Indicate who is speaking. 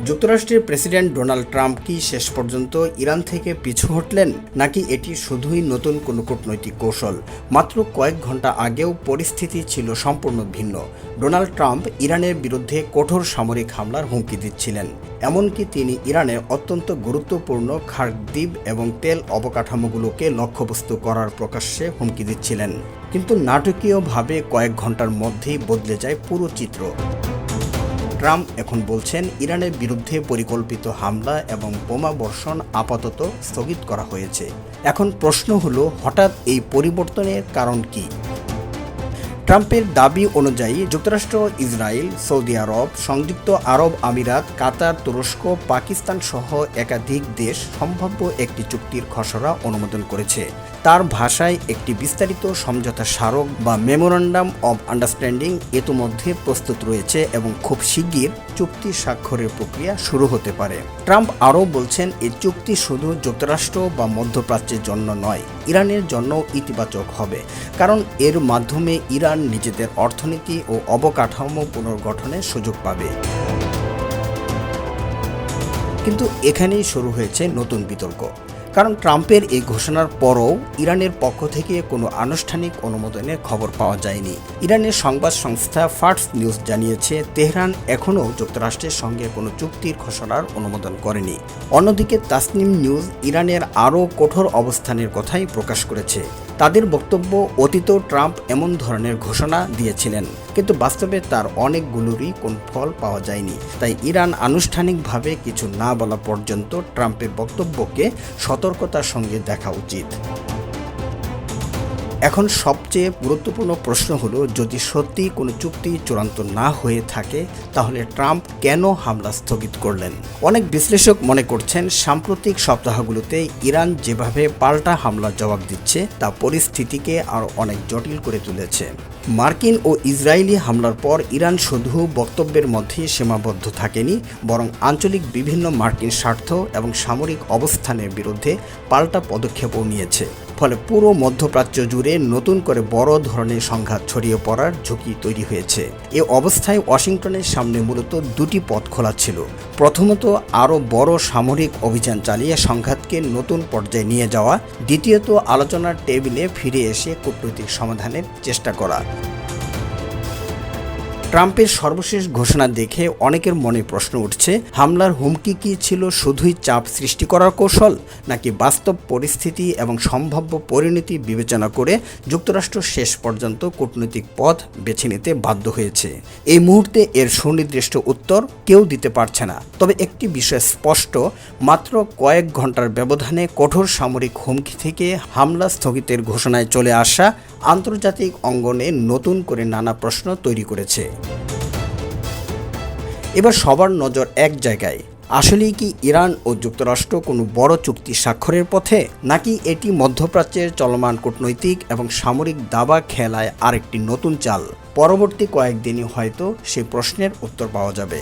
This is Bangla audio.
Speaker 1: যুক্তরাষ্ট্রের প্রেসিডেন্ট ডোনাল্ড ট্রাম্প কি শেষ পর্যন্ত ইরান থেকে পিছু হটলেন, নাকি এটি শুধুই নতুন কোনো কূটনৈতিক কৌশল? মাত্র কয়েক ঘন্টা আগেও পরিস্থিতি ছিল সম্পূর্ণ ভিন্ন। ডোনাল্ড ট্রাম্প ইরানের বিরুদ্ধে কঠোর সামরিক হামলার হুমকি দিচ্ছিলেন। এমনকি তিনি ইরানের অত্যন্ত গুরুত্বপূর্ণ খার্ক দ্বীপ এবং তেল অবকাঠামোগুলোকে লক্ষ্যবস্তু করার প্রকাশ্যে হুমকি দিচ্ছিলেন। কিন্তু নাটকীয়ভাবে কয়েক ঘন্টার মধ্যেই বদলে যায় পুরো চিত্র। ট্রাম্প এখন বলছেন ইরানের বিরুদ্ধে পরিকল্পিত হামলা এবং বোমা বর্ষণ আপাতত স্থগিত করা হয়েছে। এখন প্রশ্ন হলো, হঠাৎ এই পরিবর্তনের কারণ কি? ট্রাম্পের দাবি অনুযায়ী যুক্তরাষ্ট্র, ইসরায়েল, সৌদি আরব, সংযুক্ত আরব আমিরাত, কাতার, তুরস্ক, পাকিস্তান সহ একাধিক দেশ সম্ভাব্য একটি চুক্তির খসড়া অনুমোদন করেছে। তার ভাষায় একটি বিস্তারিত সমঝোতা স্মারক বা মেমোরান্ডাম অব আন্ডারস্ট্যান্ডিং ইতিমধ্যে প্রস্তুত রয়েছে এবং খুব শিগগির চুক্তি স্বাক্ষরের প্রক্রিয়া শুরু হতে পারে। ট্রাম্প আরও বলছেন, এই চুক্তি শুধু যুক্তরাষ্ট্র বা মধ্যপ্রাচ্যের জন্য নয়, ইরানের জন্য ইতিবাচক হবে, কারণ এর মাধ্যমে ইরান নিজেদের অর্থনীতি ও অবকাঠামো পুনর্গঠনের সুযোগ পাবে। কিন্তু এখানেই শুরু হয়েছে নতুন বিতর্ক, কারণ ট্রাম্পের এই ঘোষণার পরও ইরানের পক্ষ থেকে কোনো আনুষ্ঠানিক অনুমোদনের খবর পাওয়া যায়নি। ইরানের সংবাদ সংস্থা ফার্স নিউজ জানিয়েছে, তেহরান এখনও যুক্তরাষ্ট্রের সঙ্গে কোনো চুক্তির খসড়ার অনুমোদন করেনি। অন্যদিকে তাসনিম নিউজ ইরানের আরও কঠোর অবস্থানের কথাই প্রকাশ করেছে। তাদের বক্তব্য, অতীতেও ট্রাম্প এমন ধরনের ঘোষণা দিয়েছিলেন, কিন্তু বাস্তবে তার অনেকগুলোরই কোনো ফল পাওয়া যায়নি। তাই ইরান আনুষ্ঠানিকভাবে কিছু না বলা পর্যন্ত ট্রাম্পের বক্তব্যকে সতর্কতার সঙ্গে দেখা উচিত। এখন সবচেয়ে গুরুত্বপূর্ণ প্রশ্ন হলো, যদি সত্যি কোনো চুক্তি চূড়ান্ত না হয়ে থাকে, তাহলে ট্রাম্প কেন হামলা স্থগিত করলেন? অনেক বিশ্লেষক মনে করছেন, সাম্প্রতিক সপ্তাহগুলোতে ইরান যেভাবে পাল্টা হামলার জবাব দিচ্ছে তা পরিস্থিতিকে আরও অনেক জটিল করে তুলেছে। মার্কিন ও ইসরায়েলি হামলার পর ইরান শুধু বক্তব্যের মধ্যে সীমাবদ্ধ থাকেনি, বরং আঞ্চলিক বিভিন্ন মার্কিন স্বার্থ এবং সামরিক অবস্থানের বিরুদ্ধে পাল্টা পদক্ষেপও নিয়েছে। ফলে পুরো মধ্যপ্রাচ্য জুড়ে নতুন করে বড় ধরনের সংঘাত ছড়িয়ে পড়ার ঝুঁকি তৈরি হয়েছে। এ অবস্থায় ওয়াশিংটনের সামনে মূলত দুটি পথ খোলা ছিল। প্রথমত, আরও বড় সামরিক অভিযান চালিয়ে সংঘাতকে নতুন পর্যায়ে নিয়ে যাওয়া। দ্বিতীয়ত, আলোচনার টেবিলে ফিরে এসে কূটনৈতিক সমাধানের চেষ্টা করা। ট্রাম্পের সর্বশেষ ঘোষণা দেখে অনেকের মনে প্রশ্ন উঠছে, হামলার হুমকি কি ছিল শুধুই চাপ সৃষ্টি করার কৌশল, নাকি বাস্তব পরিস্থিতি এবং সম্ভাব্য পরিণতি বিবেচনা করে যুক্তরাষ্ট্র শেষ পর্যন্ত কূটনৈতিক পথ বেছে নিতে বাধ্য হয়েছে? এই মুহূর্তে এর সুনির্দিষ্ট উত্তর কেউ দিতে পারছে না। তবে একটি বিষয় স্পষ্ট, মাত্র কয়েক ঘন্টার ব্যবধানে কঠোর সামরিক হুমকি থেকে হামলা স্থগিতের ঘোষণায় চলে আসা আন্তর্জাতিক অঙ্গনে নতুন করে নানা প্রশ্ন তৈরি করেছে। এবার সবার নজর এক জায়গায়, আসলেই কি ইরান ও যুক্তরাষ্ট্র কোনো বড় চুক্তি স্বাক্ষরের পথে, নাকি এটি মধ্যপ্রাচ্যের চলমান কূটনৈতিক এবং সামরিক দাবা খেলায় আরেকটি নতুন চাল? পরবর্তী কয়েকদিনই হয়তো সেই প্রশ্নের উত্তর পাওয়া যাবে।